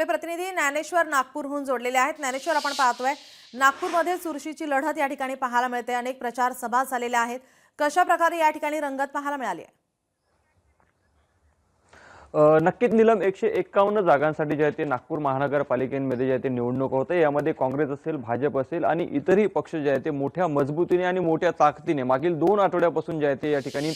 आपले प्रतिनिधी ज्ञानेश्वर नागपूरहून जोडलेले आहेत। ज्ञानेश्वर, आपण पाहतोय नागपूरमध्ये चुरशीची लढत या ठिकाणी पाहायला मिळते। अनेक प्रचार सभा झालेल्या आहेत। कशा प्रकारे या ठिकाणी रंगत पाहायला मिळाली आहे? नक्कीच नीलम, 151 जागांसाठी जे आहे ते नागपूर महानगरपालिकेमध्ये जे आहे ते निवडणूक होते। यामध्ये काँग्रेस असेल, भाजप असेल आणि इतरही पक्ष जे आहे ते मोठ्या मजबूतीने आणि मोठ्या ताकदीने मागील 2 आठवड्यापासून जे आहे ते या ठिकाणी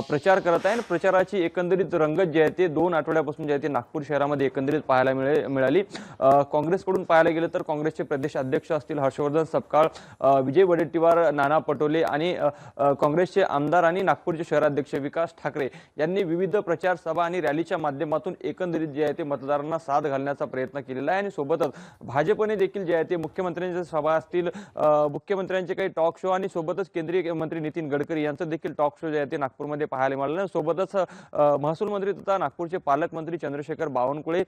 प्रचार करत आहे। आणि प्रचाराची एकंदरीत रंगत जे आहे ते 2 आठवड्यापासून जे आहे ते नागपूर शहरामध्ये एकंदरीत पाहायला मिळाली। काँग्रेसकडून पाहायला गेलं तर काँग्रेसचे प्रदेश अध्यक्ष असतील हर्षवर्धन सपकाळ, विजय वडेट्टीवार, नाना पटोले आणि काँग्रेसचे आमदार आणि नागपूरचे शहराध्यक्ष विकास ठाकरे यांनी विविध प्रचार सभा आणि रॅलीच्या माध्यमातून एकंदरीत जे आहे ते मतदारांना साथ घालण्याचा प्रयत्न केलेला आहे। आणि सोबतच भाजपने देखील जे आहे ते मुख्यमंत्र्यांच्या सभा असतील, मुख्यमंत्र्यांचे काही टॉक शो आणि सोबतच केंद्रीय मंत्री नितीन गडकरी यांचं देखील टॉक शो जे आहे ते नागपूरमध्ये पाहायला मिळालं। सोबतच महसूल मंत्री तथा नागपूरचे पालकमंत्री चंद्रशेखर बावनकुळे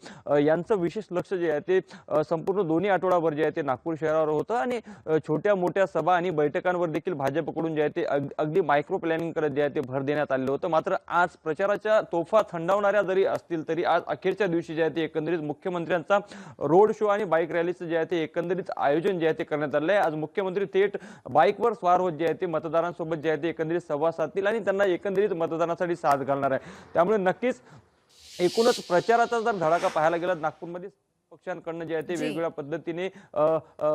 यांचं विशेष लक्ष जे आहे ते संपूर्ण दोन्ही आठवडाभर जे आहे ते नागपूर शहरावर होतं। आणि छोट्या मोठ्या सभा आणि बैठकांवर देखील भाजपकडून जे आहे ते अगदी मायक्रो प्लॅनिंग करत जे आहे ते भर देण्यात आलेलं होतं। मात्र आज प्रचाराच्या तोफा थंडावणाऱ्या जरी असतील तरी आज अखेरच्या दिवशी जे आहे ते एकंदरीत मुख्यमंत्र्यांचा रोड शो आणि बाईक रॅलीचं जे आहे ते एकंदरीत आयोजन जे आहे ते करण्यात आलं आहे। आज मुख्यमंत्री थेट बाईकवर स्वार होत जे आहे ते मतदारांसोबत जे आहे ते एकंदरीत संवाद साधतील आणि त्यांना एकंदरीत मतदानासाठी साथ घालणार आहे। त्यामुळे नक्कीच एकूणच प्रचाराचा जर धडाका पाहायला गेला नागपूरमध्ये पक्षांकडून जे आहे ते वेगवेगळ्या पद्धतीने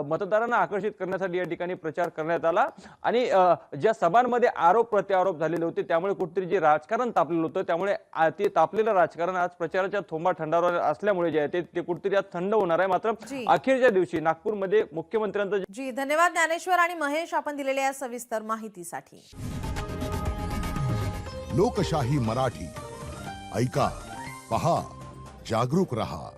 मतदारांना आकर्षित करण्यासाठी या ठिकाणी प्रचार करण्यात आला। आणि ज्या सभांमध्ये आरोप प्रत्यारोप झालेले होते त्यामुळे कुठेतरी जे राजकारण तापलेलं होतं त्यामुळे ते तापलेलं राजकारण आज प्रचाराच्या थोंबा थंडावर असल्यामुळे जे आहे ते कुठेतरी आज थंड होणार आहे। मात्र अखेरच्या दिवशी नागपूरमध्ये मुख्यमंत्र्यांचं धन्यवाद ज्ञानेश्वर आणि महेश, आपण दिलेल्या या सविस्तर माहितीसाठी। लोकशाही मराठी ऐका, पहा, जागरूक रहा।